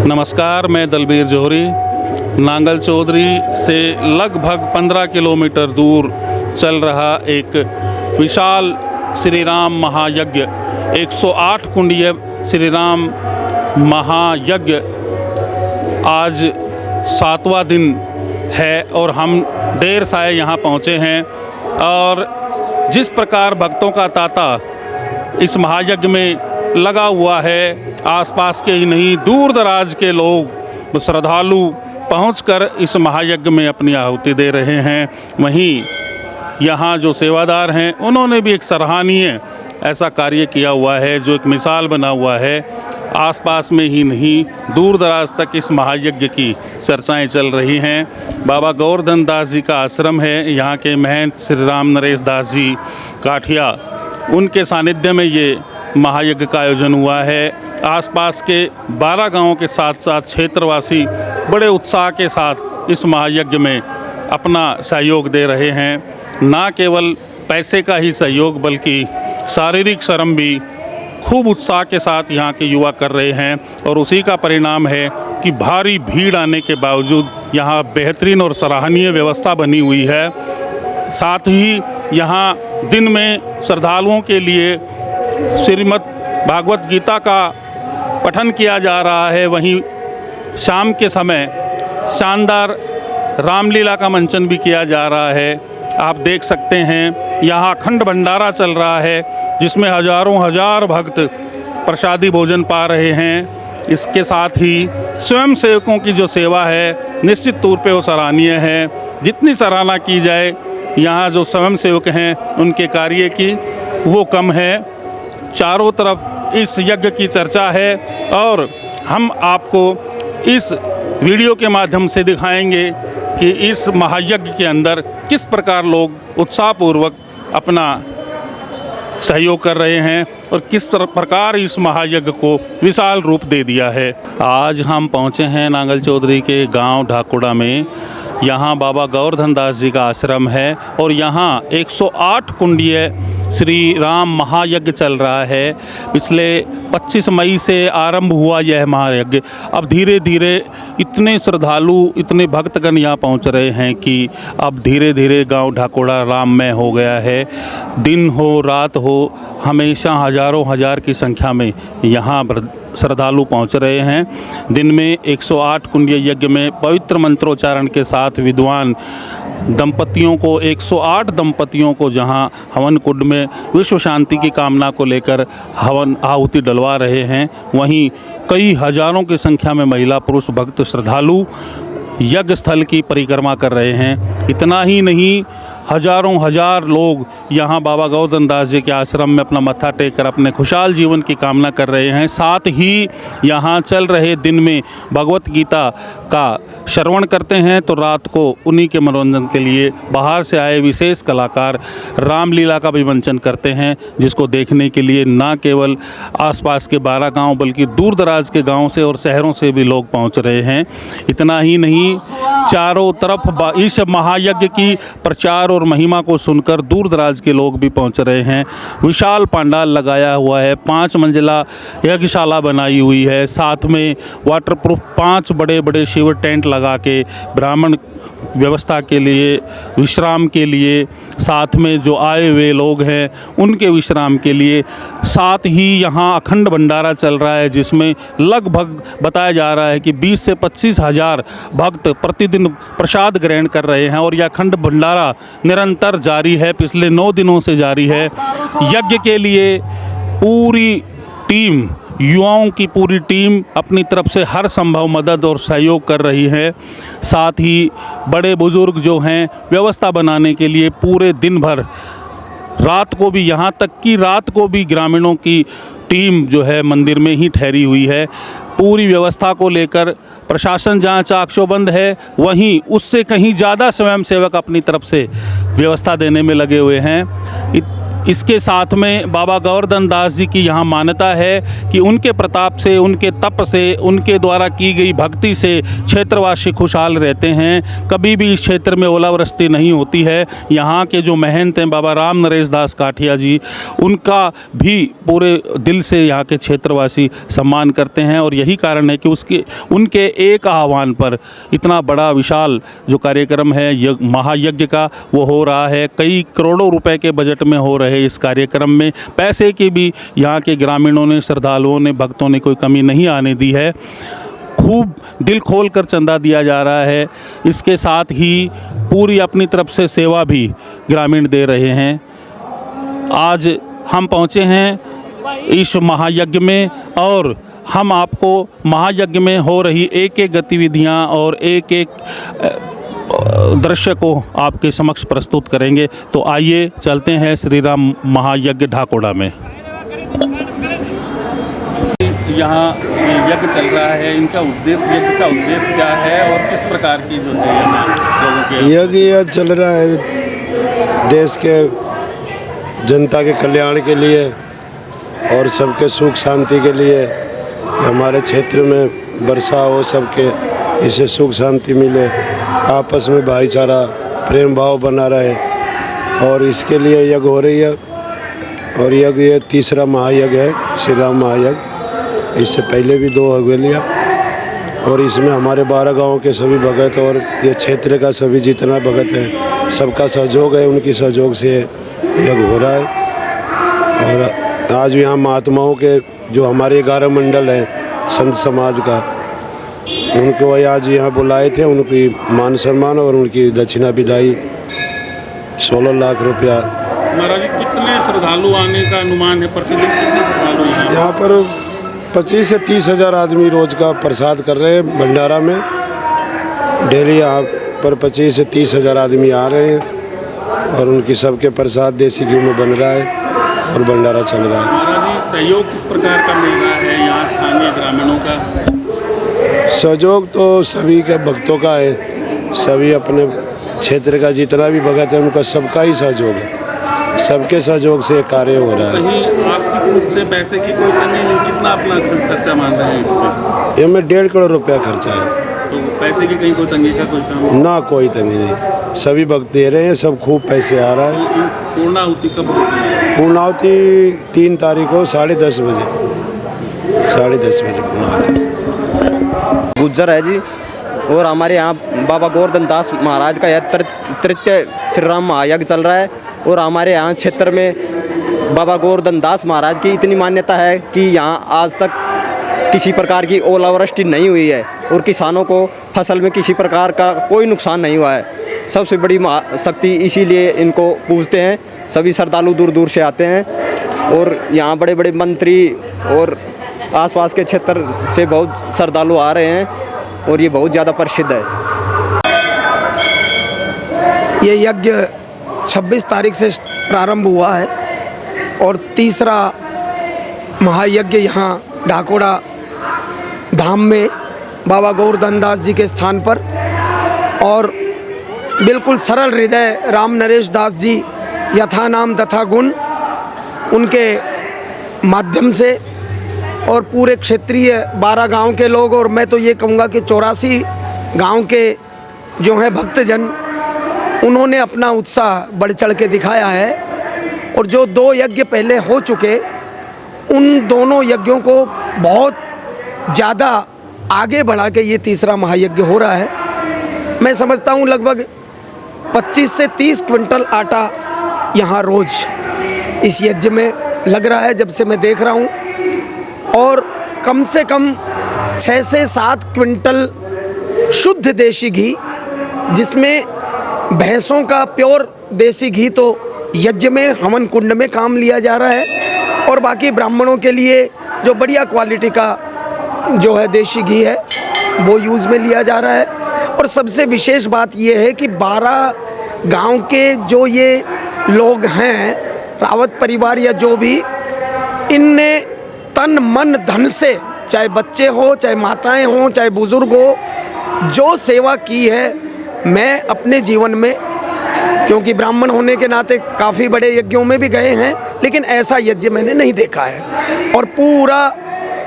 नमस्कार, मैं दलबीर जोहरी नांगल चौधरी से लगभग 15 किलोमीटर दूर चल रहा एक विशाल श्री राम महायज्ञ 108 कुंडीय श्री राम महायज्ञ आज 7वां दिन है और हम देर साय यहाँ पहुँचे हैं। और जिस प्रकार भक्तों का तांता इस महायज्ञ में लगा हुआ है, आसपास के ही नहीं दूर दराज के लोग श्रद्धालु पहुंचकर इस महायज्ञ में अपनी आहुति दे रहे हैं। वहीं यहाँ जो सेवादार हैं उन्होंने भी एक सराहनीय ऐसा कार्य किया हुआ है जो एक मिसाल बना हुआ है। आसपास में ही नहीं दूर दराज तक इस महायज्ञ की चर्चाएं चल रही हैं। बाबा गोवर्धन दास जी का आश्रम है, यहाँ के महंत श्री राम नरेश दास जी काठिया, उनके सानिध्य में ये महायज्ञ का आयोजन हुआ है। आसपास के 12 गांवों के साथ साथ क्षेत्रवासी बड़े उत्साह के साथ इस महायज्ञ में अपना सहयोग दे रहे हैं। ना केवल पैसे का ही सहयोग बल्कि शारीरिक श्रम भी खूब उत्साह के साथ यहाँ के युवा कर रहे हैं। और उसी का परिणाम है कि भारी भीड़ आने के बावजूद यहाँ बेहतरीन और सराहनीय व्यवस्था बनी हुई है। साथ ही यहाँ दिन में श्रद्धालुओं के लिए श्रीमद् भागवत गीता का पठन किया जा रहा है। वहीं शाम के समय शानदार रामलीला का मंचन भी किया जा रहा है। आप देख सकते हैं यहाँ अखंड भंडारा चल रहा है जिसमें हजारों हजार भक्त प्रसादी भोजन पा रहे हैं। इसके साथ ही स्वयं सेवकों की जो सेवा है निश्चित तौर पे वो सराहनीय है। जितनी सराहना की जाए यहाँ जो स्वयं सेवक हैं उनके कार्य की वो कम है। चारों तरफ इस यज्ञ की चर्चा है और हम आपको इस वीडियो के माध्यम से दिखाएंगे कि इस महायज्ञ के अंदर किस प्रकार लोग उत्साहपूर्वक अपना सहयोग कर रहे हैं और किस प्रकार इस महायज्ञ को विशाल रूप दे दिया है। आज हम पहुंचे हैं नांगल चौधरी के गांव ढाकुड़ा में। यहाँ बाबा गोवर्धन दास जी का आश्रम है और यहाँ 108 कुंडीय श्री राम महायज्ञ चल रहा है। पिछले 25 मई से आरंभ हुआ यह महायज्ञ। अब धीरे धीरे इतने श्रद्धालु इतने भक्तगण यहाँ पहुँच रहे हैं कि अब धीरे धीरे गांव ढाकुड़ा राममय हो गया है। दिन हो रात हो हमेशा हजारों हजार की संख्या में यहाँ श्रद्धालु पहुँच रहे हैं। दिन में 108 कुंडीय यज्ञ में पवित्र मंत्रोच्चारण के साथ विद्वान दंपतियों को 108 दंपतियों को जहां हवन कुंड में विश्व शांति की कामना को लेकर हवन आहुति डलवा रहे हैं, वहीं कई हजारों की संख्या में महिला पुरुष भक्त श्रद्धालु यज्ञ स्थल की परिक्रमा कर रहे हैं। इतना ही नहीं, हजारों हजार लोग यहाँ बाबा गोवर्धन दास जी के आश्रम में अपना मत्था टेक कर अपने खुशहाल जीवन की कामना कर रहे हैं। साथ ही यहाँ चल रहे दिन में भगवत गीता का श्रवण करते हैं तो रात को उन्हीं के मनोरंजन के लिए बाहर से आए विशेष कलाकार रामलीला का भी मंचन करते हैं, जिसको देखने के लिए ना केवल आसपास के 12 गांव बल्कि दूर दराज के गांव से और शहरों से भी लोग पहुंच रहे हैं। इतना ही नहीं, चारों तरफ इस महायज्ञ की प्रचार और महिमा को सुनकर दूर दराज के लोग भी पहुंच रहे हैं। विशाल पंडाल लगाया हुआ है, 5 मंजिला यज्ञशाला बनाई हुई है, साथ में वाटरप्रूफ 5 बड़े बड़े शिविर टेंट लगा के ब्राह्मण व्यवस्था के लिए विश्राम के लिए, साथ में जो आए हुए लोग हैं उनके विश्राम के लिए, साथ ही यहाँ अखंड भंडारा चल रहा है जिसमें लगभग बताया जा रहा है कि 20 से 25 हज़ार भक्त प्रतिदिन प्रसाद ग्रहण कर रहे हैं। और यह अखंड भंडारा निरंतर जारी है, पिछले 9 दिनों से जारी है। यज्ञ के लिए पूरी टीम, युवाओं की पूरी टीम अपनी तरफ से हर संभव मदद और सहयोग कर रही है। साथ ही बड़े बुजुर्ग जो हैं व्यवस्था बनाने के लिए पूरे दिन भर, रात को भी, यहाँ तक कि रात को भी ग्रामीणों की टीम जो है मंदिर में ही ठहरी हुई है। पूरी व्यवस्था को लेकर प्रशासन जहाँ चाकचौबंद है, वहीं उससे कहीं ज़्यादा स्वयंसेवक अपनी तरफ से व्यवस्था देने में लगे हुए हैं। इसके साथ में बाबा गोवर्धन दास जी की यहाँ मान्यता है कि उनके प्रताप से, उनके तप से, उनके द्वारा की गई भक्ति से क्षेत्रवासी खुशहाल रहते हैं। कभी भी इस क्षेत्र में ओलावृष्टि नहीं होती है। यहाँ के जो महंत हैं बाबा राम नरेश दास काठिया जी, उनका भी पूरे दिल से यहाँ के क्षेत्रवासी सम्मान करते हैं और यही कारण है कि उनके एक आह्वान पर इतना बड़ा विशाल जो कार्यक्रम है महायज्ञ का वो हो रहा है। कई करोड़ों रुपए के बजट में हो रहे इस कार्यक्रम में पैसे की भी यहाँ के ग्रामीणों ने, श्रद्धालुओं ने, भक्तों ने कोई कमी नहीं आने दी है। खूब दिल खोल कर चंदा दिया जा रहा है। इसके साथ ही पूरी अपनी तरफ से सेवा भी ग्रामीण दे रहे हैं। आज हम पहुँचे हैं इस महायज्ञ में और हम आपको महायज्ञ में हो रही एक एक गतिविधियाँ और एक एक दृश्य को आपके समक्ष प्रस्तुत करेंगे। तो आइए चलते हैं श्री राम महायज्ञ ढाकोड़ा में। यहाँ यज्ञ चल रहा है, इनका उद्देश्य, यज्ञ का उद्देश्य क्या है और किस प्रकार की जो है लोगों के यज्ञ चल रहा है देश के जनता के कल्याण के लिए और सबके सुख शांति के लिए। हमारे क्षेत्र में वर्षा हो, सबके इसे सुख शांति मिले, आपस में भाईचारा प्रेम भाव बना रहे और इसके लिए यज्ञ हो रही है। और यज्ञ ये तीसरा महायज्ञ है, श्री राम महायज्ञ। इससे पहले भी 2 हुए लिया और इसमें हमारे 12 गांव के सभी भगत और ये क्षेत्र का सभी जितना भगत है सबका सहयोग है। उनकी सहयोग से यज्ञ हो रहा है। और आज यहाँ महात्माओं के जो हमारे 11 मंडल हैं संत समाज का, उनको आज यहाँ बुलाए थे। उनकी मान सम्मान और उनकी दक्षिणा विदाई 16 लाख रुपया। महाराज जी, कितने श्रद्धालु आने का अनुमान है? प्रतिदिन कितने श्रद्धालु यहाँ पर 25 से 30 हज़ार आदमी रोज का प्रसाद कर रहे हैं भंडारा में। डेली यहाँ पर 25 से 30 हज़ार आदमी आ रहे हैं और उनकी सबके प्रसाद देसी घी में बन रहा है और भंडारा चल रहा है। महाराज जी, सहयोग किस प्रकार का मिल रहा है यहाँ स्थानीय ग्रामीणों का? सहयोग तो सभी के भक्तों का है, सभी अपने क्षेत्र का जितना भी भगत है उनका सबका ही सहयोग है। सबके सहयोग से कार्य हो रहा है। कहीं आपकी तरफ से पैसे की कोई तंगी नहीं? कितना अपना खर्चा मान रहे हैं इस पर? ये में 1.5 करोड़ रुपया खर्चा है। तो पैसे की कहीं कोई तंगी का कोई काम? ना, कोई तंगी नहीं, सभी भक्त दे रहे हैं, सब खूब पैसे आ रहा है। पूर्णाहुति कब होती है? पूर्णाहुति 3 तारीख को 10:30 बजे, 10:30 बजे पूर्णाहुति। गुज्जर है जी। और हमारे यहाँ बाबा गोवर्धन दास महाराज का यह तृतीय श्री राम महायज्ञ चल रहा है। और हमारे यहाँ क्षेत्र में बाबा गोवर्धन दास महाराज की इतनी मान्यता है कि यहाँ आज तक किसी प्रकार की ओलावृष्टि नहीं हुई है और किसानों को फसल में किसी प्रकार का कोई नुकसान नहीं हुआ है। सबसे बड़ी शक्ति इसीलिए इनको पूजते हैं। सभी श्रद्धालु दूर दूर से आते हैं और यहाँ बड़े बड़े मंत्री और आसपास के क्षेत्र से बहुत श्रद्धालु आ रहे हैं और ये बहुत ज़्यादा प्रसिद्ध है। ये यज्ञ 26 तारीख से प्रारंभ हुआ है और तीसरा महायज्ञ यहाँ ढाकोड़ा धाम में बाबा गोवर्धन दास जी के स्थान पर। और बिल्कुल सरल हृदय राम नरेश दास जी यथा नाम तथा गुण, उनके माध्यम से और पूरे क्षेत्रीय 12 गांव के लोग और मैं तो ये कहूँगा कि 84 गांव के जो हैं भक्तजन, उन्होंने अपना उत्साह बढ़ चढ़ के दिखाया है। और जो 2 यज्ञ पहले हो चुके, उन दोनों यज्ञों को बहुत ज़्यादा आगे बढ़ा के ये तीसरा महायज्ञ हो रहा है। मैं समझता हूँ लगभग 25 से 30 क्विंटल आटा यहाँ रोज़ इस यज्ञ में लग रहा है, जब से मैं देख रहा हूँ। और कम से कम 6 से 7 क्विंटल शुद्ध देसी घी, जिसमें भैंसों का प्योर देसी घी तो यज्ञ में हवन कुंड में काम लिया जा रहा है और बाकी ब्राह्मणों के लिए जो बढ़िया क्वालिटी का जो है देसी घी है वो यूज़ में लिया जा रहा है। और सबसे विशेष बात ये है कि 12 गांव के जो ये लोग हैं, रावत परिवार या जो भी, इनने तन मन धन से, चाहे बच्चे हो, चाहे माताएं हों, चाहे बुज़ुर्ग हो, जो सेवा की है, मैं अपने जीवन में क्योंकि ब्राह्मण होने के नाते काफ़ी बड़े यज्ञों में भी गए हैं, लेकिन ऐसा यज्ञ मैंने नहीं देखा है। और पूरा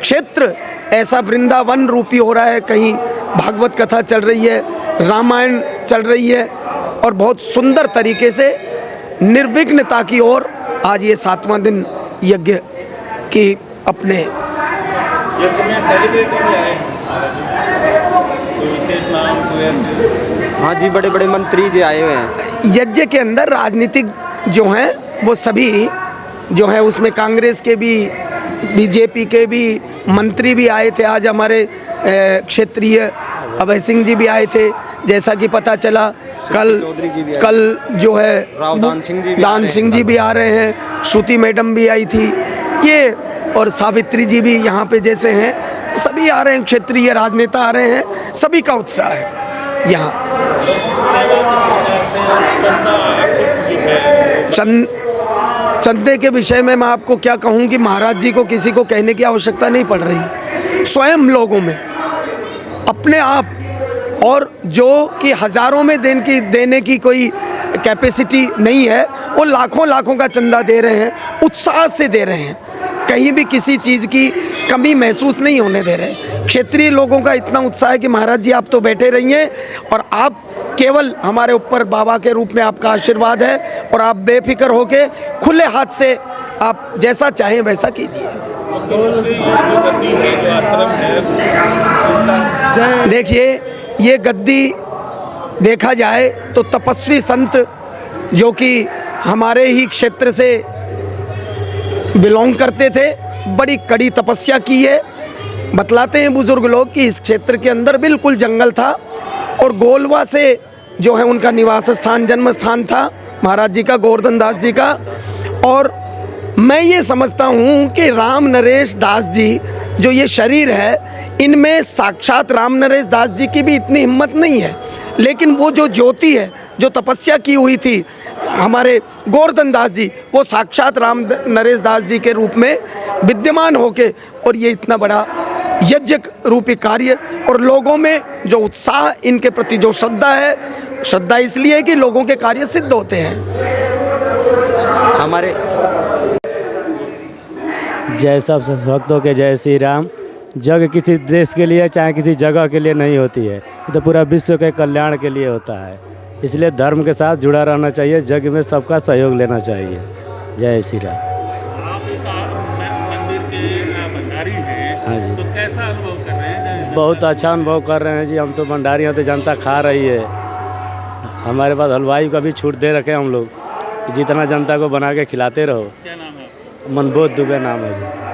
क्षेत्र ऐसा वृंदावन रूपी हो रहा है, कहीं भागवत कथा चल रही है, रामायण चल रही है, और बहुत सुंदर तरीके से निर्विघ्नता की ओर आज ये 7वां दिन यज्ञ की अपने हाँ जी, बड़े बड़े मंत्री जी आए हुए हैं। यज्ञ के अंदर राजनीतिक जो हैं वो सभी जो हैं, उसमें कांग्रेस के भी, बीजेपी के भी मंत्री भी आए थे। आज हमारे क्षेत्रीय अभय सिंह जी भी आए थे, जैसा कि पता चला। कल जो है दान सिंह जी भी आ रहे हैं, श्रुति मैडम भी आई थी, ये और सावित्री जी भी यहाँ पे जैसे हैं, तो सभी आ रहे हैं, क्षेत्रीय राजनेता आ रहे हैं, सभी का उत्साह है यहाँ। चंदे के विषय में मैं आपको क्या कहूँ कि महाराज जी को किसी को कहने की आवश्यकता नहीं पड़ रही। स्वयं लोगों में अपने आप, और जो कि हज़ारों में देने की कोई कैपेसिटी नहीं है, वो लाखों लाखों का चंदा दे रहे हैं, उत्साह से दे रहे हैं, कहीं भी किसी चीज़ की कमी महसूस नहीं होने दे रहे। क्षेत्रीय लोगों का इतना उत्साह है कि महाराज जी आप तो बैठे रहिए, और आप केवल हमारे ऊपर बाबा के रूप में आपका आशीर्वाद है, और आप बेफिक्र होके खुले हाथ से आप जैसा चाहें वैसा कीजिए। देखिए, ये गद्दी देखा जाए तो तपस्वी संत जो कि हमारे ही क्षेत्र से बिलोंग करते थे, बड़ी कड़ी तपस्या की है। बतलाते हैं बुजुर्ग लोग कि इस क्षेत्र के अंदर बिल्कुल जंगल था, और गोलवा से जो है उनका निवास स्थान, जन्म स्थान था महाराज जी का, गोवर्धन दास जी का। और मैं ये समझता हूँ कि राम नरेश दास जी जो ये शरीर है, इनमें साक्षात राम नरेश दास जी की भी इतनी हिम्मत नहीं है, लेकिन वो जो ज्योति है, जो तपस्या की हुई थी हमारे गोवर्धन दास जी, वो साक्षात राम नरेश दास जी के रूप में विद्यमान होके, और ये इतना बड़ा यज्ञ रूपी कार्य, और लोगों में जो उत्साह, इनके प्रति जो श्रद्धा है, श्रद्धा इसलिए है कि लोगों के कार्य सिद्ध होते हैं। हमारे जय सब भक्तों के जय श्री राम। जग किसी देश के लिए चाहे किसी जगह के लिए नहीं होती है, तो पूरा विश्व के कल्याण के लिए होता है। इसलिए धर्म के साथ जुड़ा रहना चाहिए, जग में सबका सहयोग लेना चाहिए। जय श्री राम। आप इस मंदिर के भंडारी हैं, हाँ जी। तो कैसा अनुभव कर रहे हैं? बहुत अच्छा अनुभव कर रहे हैं जी। हम तो भंडारी हैं, तो जनता खा रही है। हमारे पास हलवाई का भी छूट दे रखे हम लोग, जितना जनता को बना के खिलाते रहो। क्या नाम है? मनबोध दुबे नाम है जी।